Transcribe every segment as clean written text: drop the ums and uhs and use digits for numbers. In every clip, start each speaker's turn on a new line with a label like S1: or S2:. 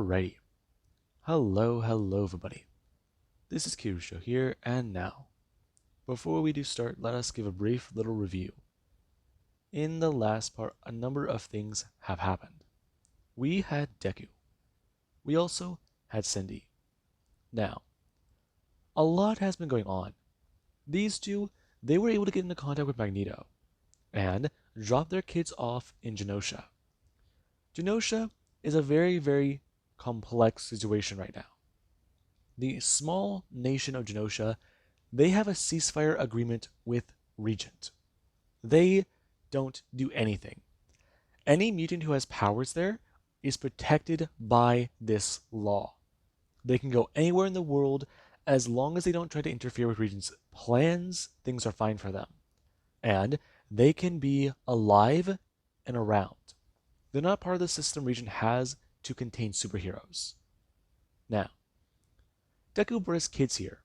S1: Alrighty. Hello everybody. This is Kirusho here, and now, before we do start, let us give a brief little review. In the last part, a number of things have happened. We had Deku. We also had Cindy. Now, a lot has been going on. These two, they were able to get into contact with Magneto, and drop their kids off in Genosha. Genosha is a very complex situation right now. The small nation of Genosha, they have a ceasefire agreement with Regent. They don't do anything. Any mutant who has powers there is protected by this law. They can go anywhere in the world as long as they don't try to interfere with Regent's plans, things are fine for them. And they can be alive and around. They're not part of the system Regent has to contain superheroes. Now, Deku brought his kids here,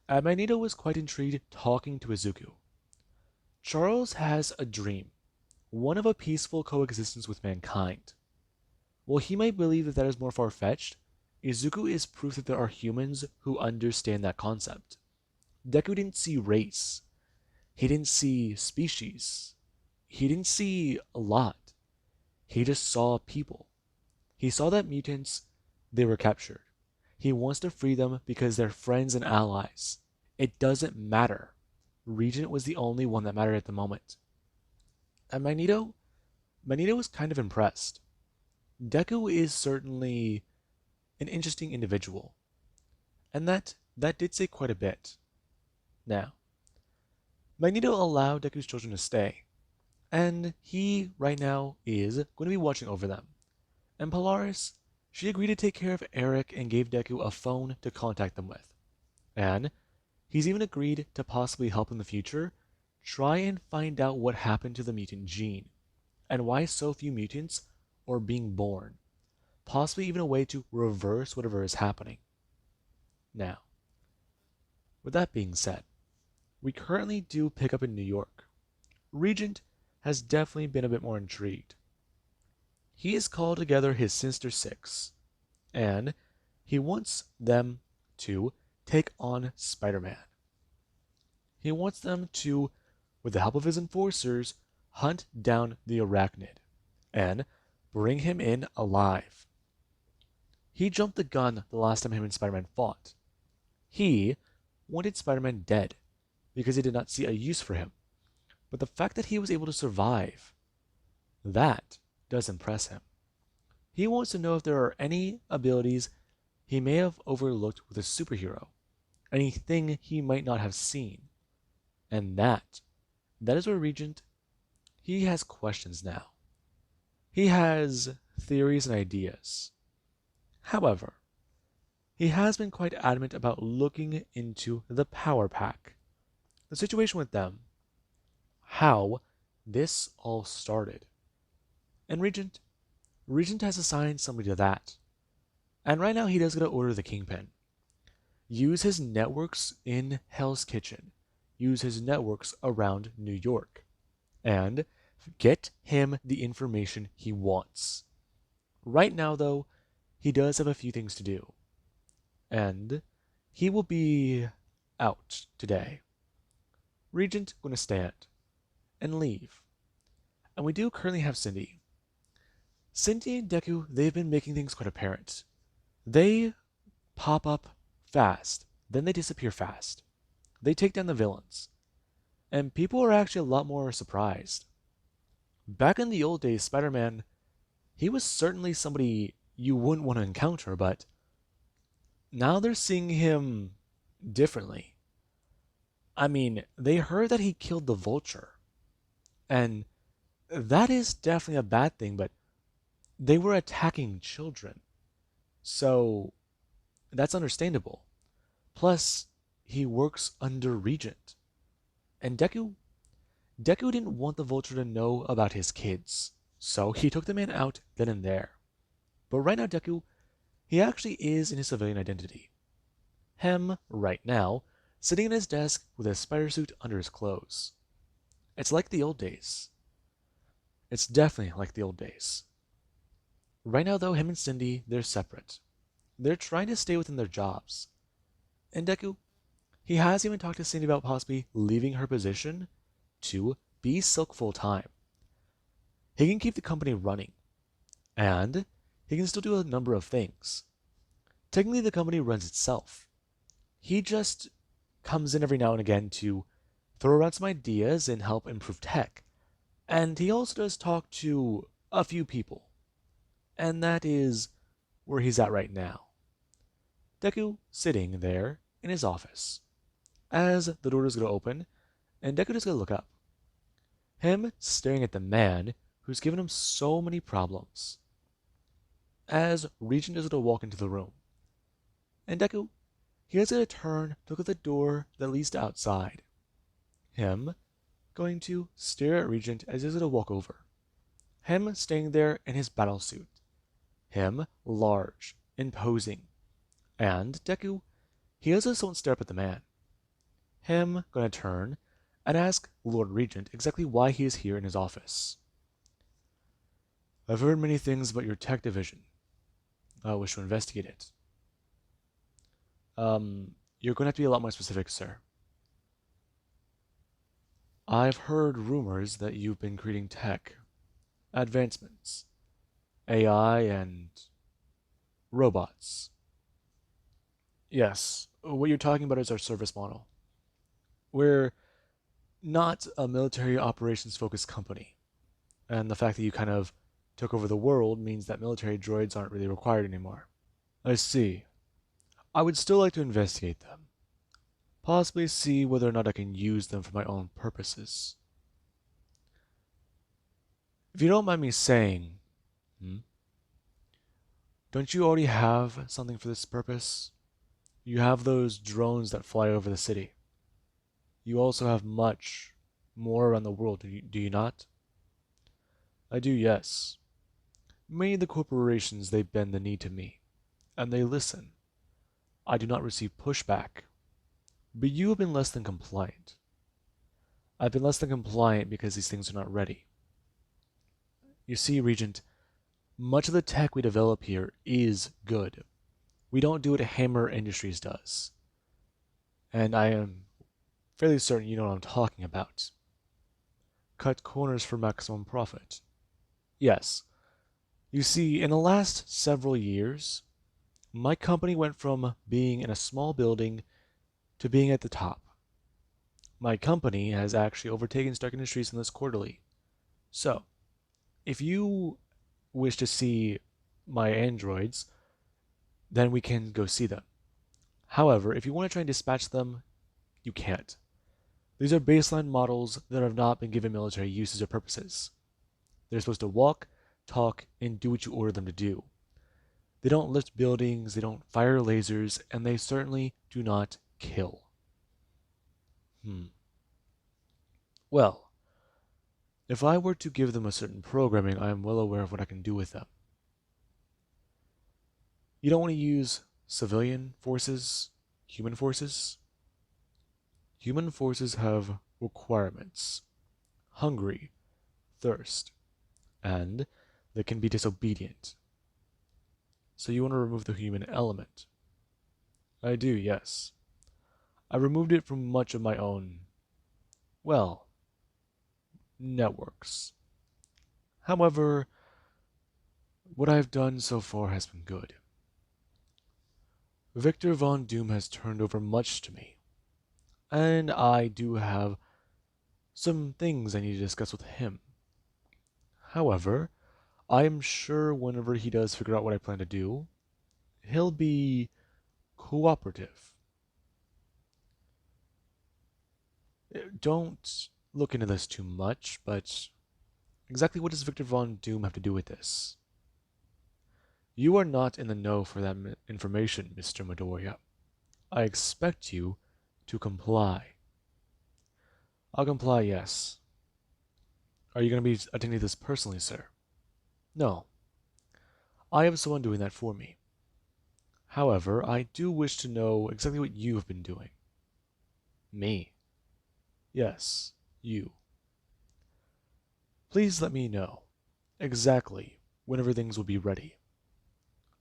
S1: and Magneto was quite intrigued talking to Izuku. Charles has a dream, one of a peaceful coexistence with mankind. While he might believe that is more far-fetched, Izuku is proof that there are humans who understand that concept. Deku didn't see race. He didn't see species. He didn't see a lot. He just saw people. He saw that mutants, they were captured. He wants to free them because they're friends and allies. It doesn't matter. Regent was the only one that mattered at the moment. And Magneto was kind of impressed. Deku is certainly an interesting individual. And that did say quite a bit. Now, Magneto allowed Deku's children to stay. And he, right now, is going to be watching over them. And Polaris, she agreed to take care of Eric and gave Deku a phone to contact them with. And he's even agreed to possibly help in the future try and find out what happened to the mutant gene and why so few mutants are being born. Possibly even a way to reverse whatever is happening. Now, with that being said, we currently do pick up in New York. Regent has definitely been a bit more intrigued. He has called together his Sinister Six, and he wants them to take on Spider-Man. He wants them to, with the help of his enforcers, hunt down the Arachnid and bring him in alive. He jumped the gun the last time him and Spider-Man fought. He wanted Spider-Man dead because he did not see a use for him. But the fact that he was able to survive, that does impress him. He wants to know if there are any abilities he may have overlooked with a superhero, anything he might not have seen. And that is where Regent, he has questions now. He has theories and ideas. However, he has been quite adamant about looking into the Power Pack, the situation with them, how this all started. And Regent has assigned somebody to that. And right now he does get to order the Kingpin. Use his networks in Hell's Kitchen. Use his networks around New York. And get him the information he wants. Right now, though, he does have a few things to do. And he will be out today. Regent going to stand and leave. And we do currently have Cindy. Cindy and Deku, they've been making things quite apparent. They pop up fast, then they disappear fast. They take down the villains. And people are actually a lot more surprised. Back in the old days, Spider-Man, he was certainly somebody you wouldn't want to encounter, but now they're seeing him differently. I mean, they heard that he killed the Vulture. And that is definitely a bad thing, but they were attacking children. So that's understandable. Plus, he works under Regent. And Deku didn't want the Vulture to know about his kids. So he took the man out then and there. But right now, Deku, he actually is in his civilian identity. Him, right now, sitting in his desk with a spider suit under his clothes. It's like the old days. It's definitely like the old days. Right now, though, him and Cindy, they're separate. They're trying to stay within their jobs. And Deku, he has even talked to Cindy about possibly leaving her position to be Silk full time. He can keep the company running, and he can still do a number of things. Technically, the company runs itself. He just comes in every now and again to throw around some ideas and help improve tech. And he also does talk to a few people. And that is where he's at right now. Deku sitting there in his office. As the door is going to open, and Deku is going to look up. Him staring at the man who's given him so many problems. As Regent is going to walk into the room. And Deku, he is going to turn to look at the door that leads to outside. Him going to stare at Regent as he's going to walk over. Him staying there in his battle suit. Him large, imposing. And Deku, he also won't stare up at the man. Him going to turn and ask Lord Regent exactly why he is here in his office. I've heard many things about your tech division. I wish to investigate it. You're going to have to be a lot more specific, sir. I've heard rumors that you've been creating tech, advancements, AI, and robots. Yes, what you're talking about is our service model. We're not a military operations focused company. And the fact that you kind of took over the world means that military droids aren't really required anymore. I see. I would still like to investigate them. Possibly see whether or not I can use them for my own purposes. If you don't mind me saying, don't you already have something for this purpose? You have those drones that fly over the city. You also have much more around the world, do you not? I do, yes. Many of the corporations, they bend the knee to me, and they listen. I do not receive pushback, but you have been less than compliant. I've been less than compliant because these things are not ready. You see, Regent, much of the tech we develop here is good. We don't do what Hammer Industries does. And I am fairly certain you know what I'm talking about. Cut corners for maximum profit. Yes. You see, in the last several years, my company went from being in a small building to being at the top. My company has actually overtaken Stark Industries in this quarterly. So, if you wish to see my androids, then we can go see them. However, if you want to try and dispatch them, you can't. These are baseline models that have not been given military uses or purposes. They're supposed to walk, talk, and do what you order them to do. They don't lift buildings, they don't fire lasers, and they certainly do not kill. Well, if I were to give them a certain programming, I am well aware of what I can do with them. You don't want to use civilian forces, human forces? Human forces have requirements. Hungry, thirst, and they can be disobedient. So you want to remove the human element. I do, yes. I removed it from much of my own, well, networks. However, what I've done so far has been good. Victor Von Doom has turned over much to me, and I do have some things I need to discuss with him. However, I am sure whenever he does figure out what I plan to do, he'll be cooperative. Don't look into this too much, but exactly what does Victor Von Doom have to do with this? You are not in the know for that information, Mr. Midoriya. I expect you to comply. I'll comply, yes. Are you going to be attending this personally, sir? No. I have someone doing that for me. However, I do wish to know exactly what you have been doing. Me? Yes, you. Please let me know exactly whenever things will be ready.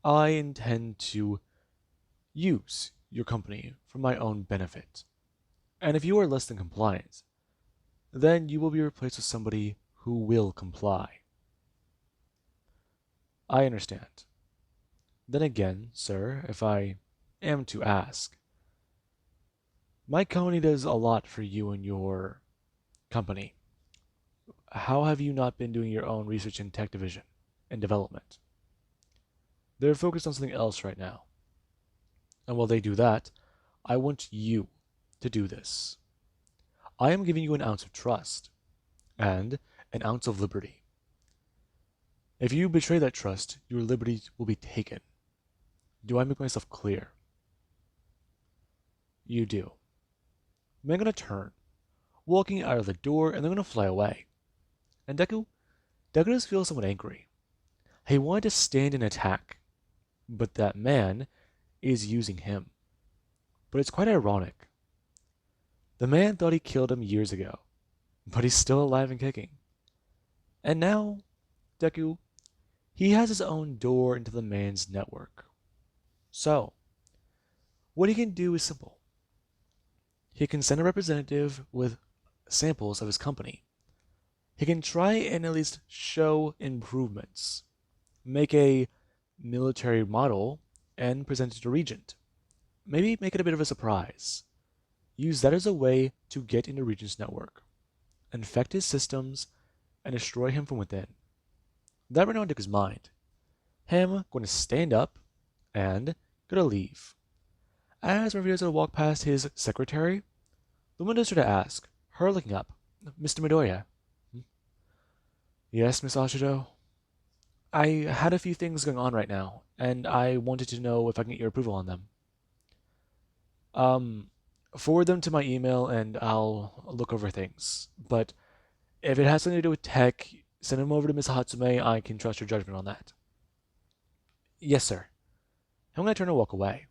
S1: I intend to use your company for my own benefit. And if you are less than compliant, then you will be replaced with somebody who will comply. I understand. Then again, sir, if I am to ask, my company does a lot for you and your company. How have you not been doing your own research and tech division and development? They're focused on something else right now. And while they do that, I want you to do this. I am giving you an ounce of trust and an ounce of liberty. If you betray that trust, your liberty will be taken. Do I make myself clear? You do. I'm gonna turn, walking out of the door, and they're gonna fly away. And Deku just feels somewhat angry. He wanted to stand and attack, but that man is using him. But it's quite ironic. The man thought he killed him years ago, but he's still alive and kicking. And now, Deku, he has his own door into the man's network. So, what he can do is simple. He can send a representative with samples of his company. He can try and at least show improvements, make a military model, and present it to Regent. Maybe make it a bit of a surprise. Use that as a way to get into Regent's network, infect his systems, and destroy him from within. That right now took his mind. Him going to stand up and gonna leave. As Revere is going to walk past his secretary, the woman does her to ask, her looking up, Mr. Midoriya. Yes, Miss Ashido? I had a few things going on right now, and I wanted to know if I can get your approval on them. Um, Forward them to my email and I'll look over things. But if it has something to do with tech, send them over to Miss Hatsume. I can trust your judgment on that. Yes, sir. I'm going to turn and walk away.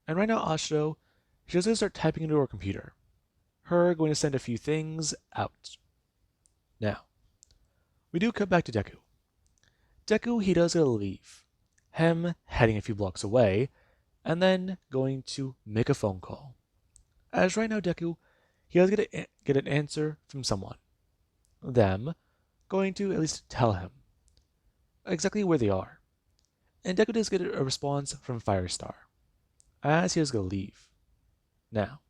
S1: And right now, Ashido, she's going to start typing into her computer. Her going to send a few things out. Now, we do cut back to Deku. Deku, he does gotta leave. Him heading a few blocks away, and then going to make a phone call. As right now, Deku, he does get an answer from someone. Them going to at least tell him exactly where they are. And Deku does get a response from Firestar, as he is gonna leave. Now,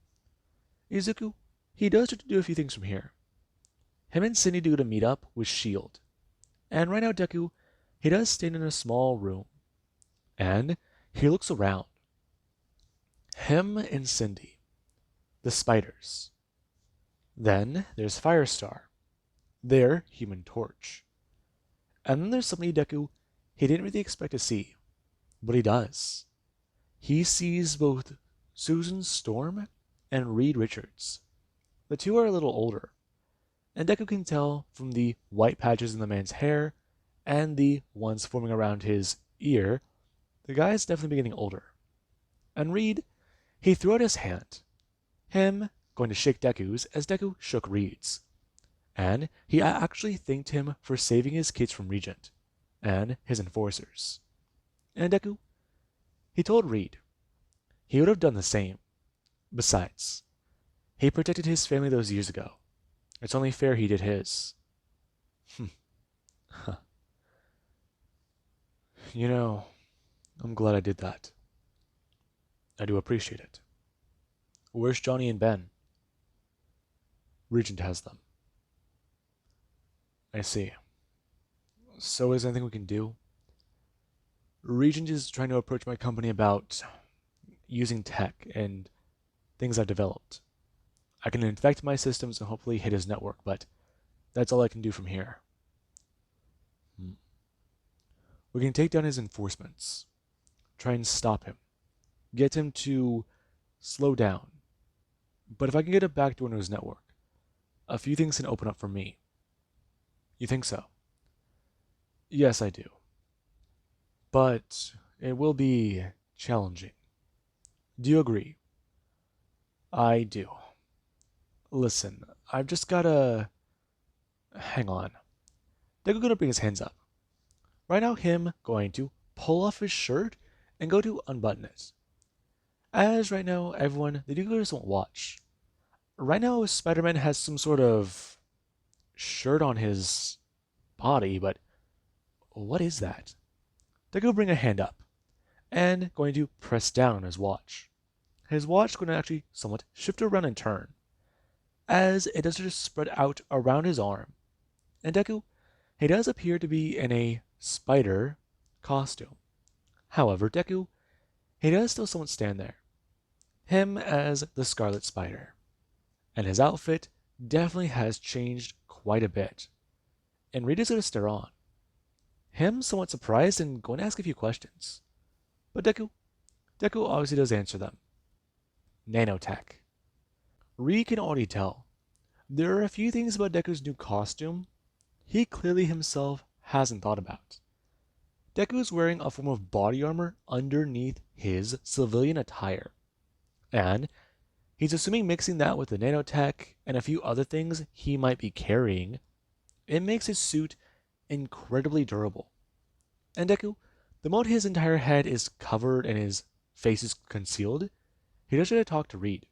S1: Izuku, he does try to do a few things from here. Him and Cindy do to meet up with Shield. And right now, Deku, he does stand in a small room. And he looks around. Him and Cindy. The spiders. Then there's Firestar. Their Human Torch. And then there's somebody Deku he didn't really expect to see. But he does. He sees both Susan Storm and Reed Richards. The two are a little older. And Deku can tell from the white patches in the man's hair and the ones forming around his ear, the guy's definitely getting older. And Reed, he threw out his hand, him going to shake Deku's as Deku shook Reed's. And he actually thanked him for saving his kids from Regent and his enforcers. And Deku, he told Reed he would have done the same. Besides, he protected his family those years ago. It's only fair he did his. You know, I'm glad I did that. I do appreciate it. Where's Johnny and Ben? Regent has them. I see. So is there anything we can do? Regent is trying to approach my company about using tech and things I've developed. I can infect my systems and hopefully hit his network, but that's all I can do from here. We can take down his enforcements, try and stop him, get him to slow down. But if I can get a backdoor into his network, a few things can open up for me. You think so? Yes, I do. But it will be challenging. Do you agree? I do. Listen, I've just gotta... Hang on. They're gonna bring his hands up. Right now, him going to pull off his shirt and go to unbutton it. As right now, everyone, the do-gooders won't watch. Right now, Spider-Man has some sort of shirt on his body, but what is that? Deku bring a hand up and going to press down on his watch. His watch is going to actually somewhat shift around and turn, as it does just spread out around his arm. And Deku, he does appear to be in a spider costume. However, Deku, he does still somewhat stand there. Him as the Scarlet Spider. And his outfit definitely has changed quite a bit. And Rita's going to stare on. Him somewhat surprised and going to ask a few questions. But Deku obviously does answer them. Nanotech. Reed can already tell. There are a few things about Deku's new costume he clearly himself hasn't thought about. Deku's wearing a form of body armor underneath his civilian attire. And he's assuming mixing that with the nanotech and a few other things he might be carrying, it makes his suit incredibly durable. And Deku, the moment his entire head is covered and his face is concealed, he does try to talk to Reed.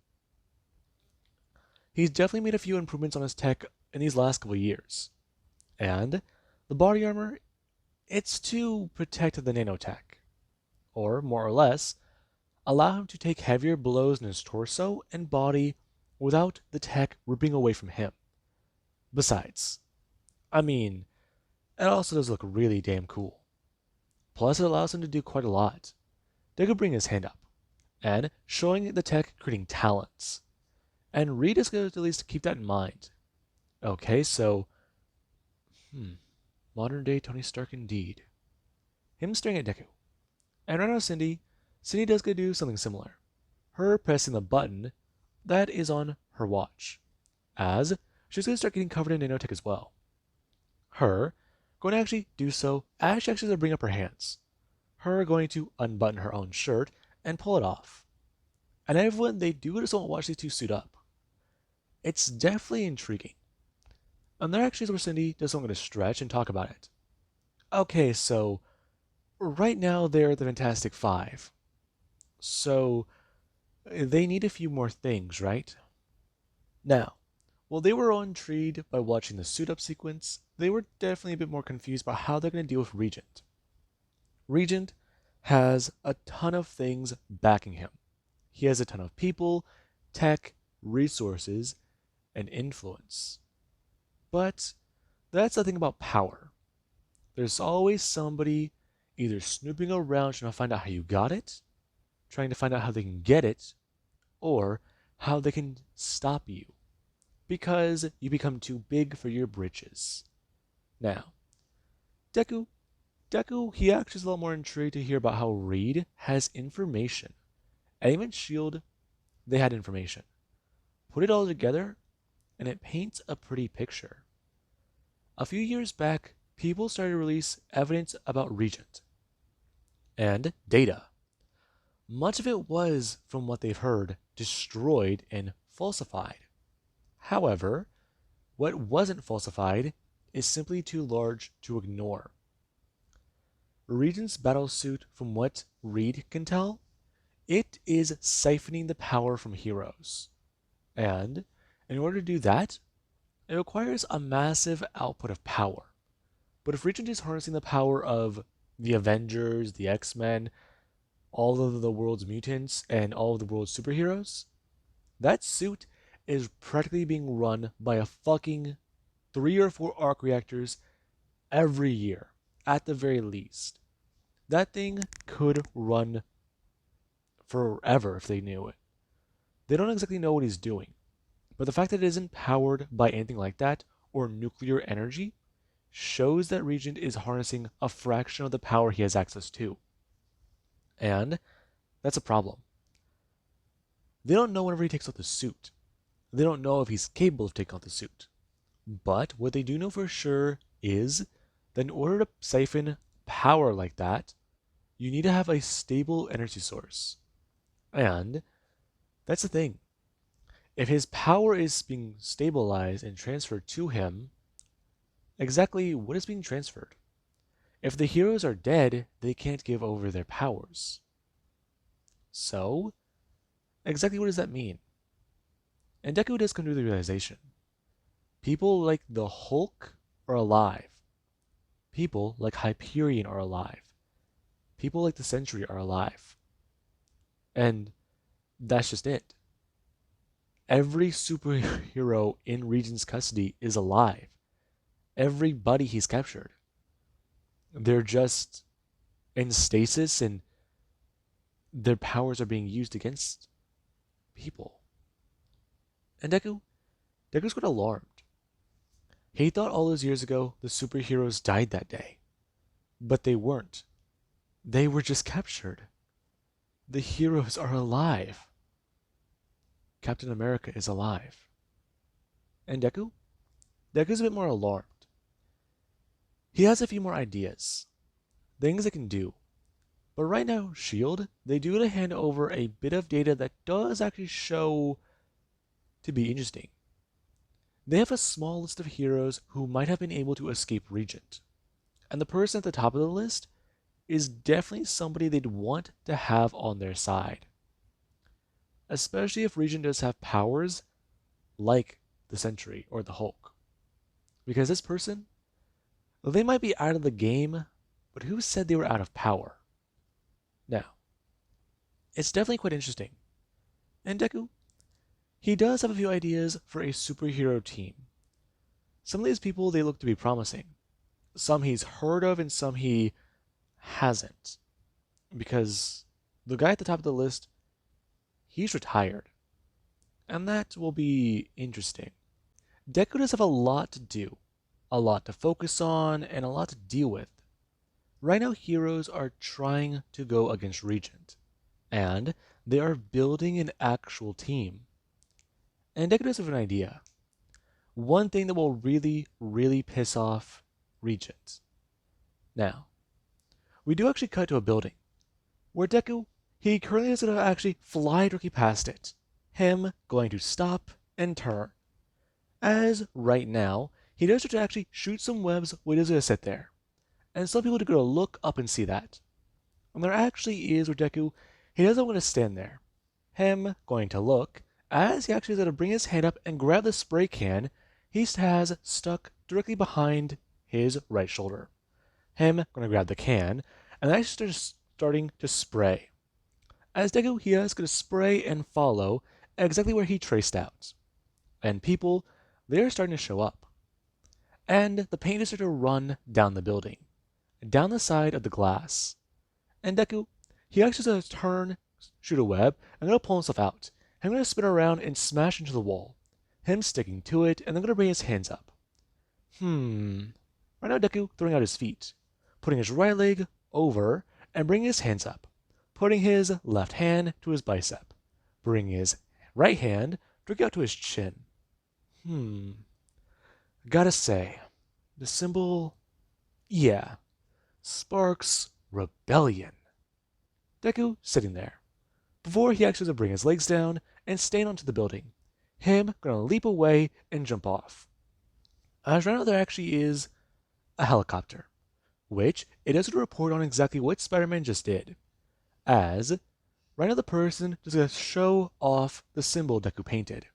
S1: He's definitely made a few improvements on his tech in these last couple years. And the body armor, it's to protect the nanotech. Or, more or less, allow him to take heavier blows in his torso and body without the tech ripping away from him. Besides, it also does look really damn cool. Plus, it allows him to do quite a lot. Deku bring his hand up, and showing the tech creating talents. And Reed is going to at least keep that in mind. Okay, so, modern day Tony Stark indeed. Him staring at Deku. And right now Cindy does get to do something similar. Her pressing the button that is on her watch, as she's going to start getting covered in nanotech as well. Her going to actually do so as she actually bring up her hands. Her going to unbutton her own shirt and pull it off. And everyone, they do just want to watch these two suit up. It's definitely intriguing. And there actually is where Cindy does want to stretch and talk about it. Okay, so right now they're the Fantastic Five. So they need a few more things, right? Now, while they were intrigued by watching the suit up sequence, they were definitely a bit more confused about how they're going to deal with Regent. Regent has a ton of things backing him. He has a ton of people, tech, resources, and influence. But that's the thing about power. There's always somebody either snooping around trying to find out how you got it, trying to find out how they can get it, or how they can stop you because you become too big for your britches. Now, Deku, he actually is a lot more intrigued to hear about how Reed has information. And even S.H.I.E.L.D., they had information. Put it all together, and it paints a pretty picture. A few years back, people started to release evidence about Regent and data. Much of it was, from what they've heard, destroyed and falsified. However, what wasn't falsified is simply too large to ignore. Regent's battlesuit, from what Reed can tell, it is siphoning the power from heroes. And in order to do that, it requires a massive output of power. But if Regent is harnessing the power of the Avengers, the X-Men, all of the world's mutants, and all of the world's superheroes, that suit is practically being run by a fucking 3 or 4 arc reactors every year, at the very least. That thing could run forever if they knew it. They don't exactly know what he's doing, but the fact that it isn't powered by anything like that, or nuclear energy, shows that Regent is harnessing a fraction of the power he has access to. And that's a problem. They don't know whenever he takes off the suit. They don't know if he's capable of taking off the suit. But what they do know for sure is that in order to siphon power like that, you need to have a stable energy source. And that's the thing. If his power is being stabilized and transferred to him, exactly what is being transferred? If the heroes are dead, they can't give over their powers. So, exactly what does that mean? And Deku does come to the realization. People like the Hulk are alive. People like Hyperion are alive. People like the Sentry are alive. And that's just it. Every superhero in Regent's custody is alive. Everybody he's captured. They're just in stasis and their powers are being used against people. And Deku's got alarmed. He thought all those years ago the superheroes died that day. But they weren't. They were just captured. The heroes are alive. Captain America is alive. And Deku's a bit more alarmed. He has a few more ideas. Things they can do. But right now, S.H.I.E.L.D., they do to hand over a bit of data that does actually show to be interesting. They have a small list of heroes who might have been able to escape Regent. And the person at the top of the list is definitely somebody they'd want to have on their side. Especially if Regent does have powers like the Sentry or the Hulk. Because this person, they might be out of the game, but who said they were out of power? Now, it's definitely quite interesting. And Deku, he does have a few ideas for a superhero team. Some of these people, they look to be promising. Some he's heard of and some he hasn't. Because the guy at the top of the list, he's retired. And that will be interesting. Deku does have a lot to do, a lot to focus on, and a lot to deal with. Right now, heroes are trying to go against Regent, and they are building an actual team. And Deku does have an idea. One thing that will really, really piss off Regent. Now, we do actually cut to a building, where Deku, he currently is going to actually fly directly past it. Him going to stop and turn. As right now, he does to actually shoot some webs when he's going to sit there. And some people are going to look up and see that. And there actually is where Deku, he doesn't want to stand there. Him going to look, as he actually is going to bring his hand up and grab the spray can he has stuck directly behind his right shoulder. Him going to grab the can, and actually starting to spray. As Deku, he is going to spray and follow exactly where he traced out. And people, they're starting to show up. And the paint is starting to run down the building, down the side of the glass. And Deku, he actually going to turn, shoot a web, and going to pull himself out. I'm going to spin around and smash into the wall. Him sticking to it, and then going to bring his hands up. Right now Deku throwing out his feet, putting his right leg over, and bringing his hands up. Putting his left hand to his bicep. Bringing his right hand directly out to his chin. Gotta say, the symbol, yeah, sparks rebellion. Deku sitting there. Before he actually to bring his legs down and stand onto the building. Him gonna leap away and jump off. As right now there actually is a helicopter, which it doesn't report on exactly what Spiderman just did. As right now the person just gonna show off the symbol Deku painted.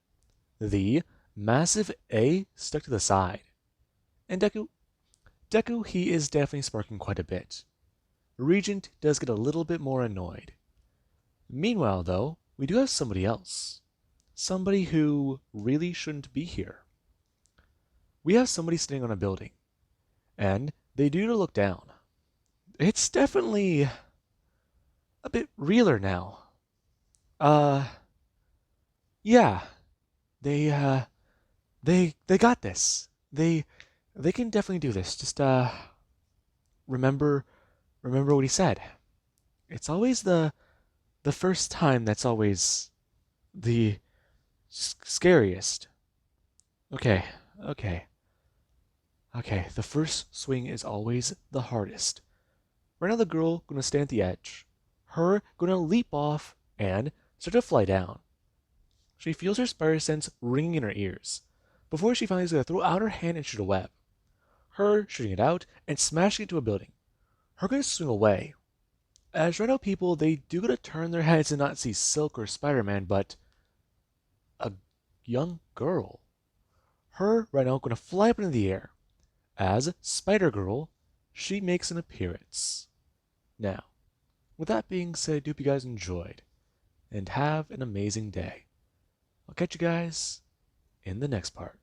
S1: The massive A stuck to the side. And Deku, he is definitely sparking quite a bit. Regent does get a little bit more annoyed. Meanwhile, though, we do have somebody else. Somebody who really shouldn't be here. We have somebody sitting on a building, and they do look down. It's definitely a bit realer now. Yeah, they got this. They can definitely do this. Just remember what he said. It's always the first time that's always the scariest. Okay. The first swing is always the hardest. Right now the girl gonna stand at the edge. Her gonna leap off and start to fly down. She feels her spider sense ringing in her ears, before she finally is gonna throw out her hand and shoot a web. Her shooting it out and smashing it to a building, Her gonna swing away. As right now people, they do gotta turn their heads and not see Silk or Spider-Man, but a young girl. Her right now gonna fly up into the air. As Spider-Girl, she makes an appearance. Now, with that being said, I do hope you guys enjoyed, and have an amazing day. I'll catch you guys in the next part.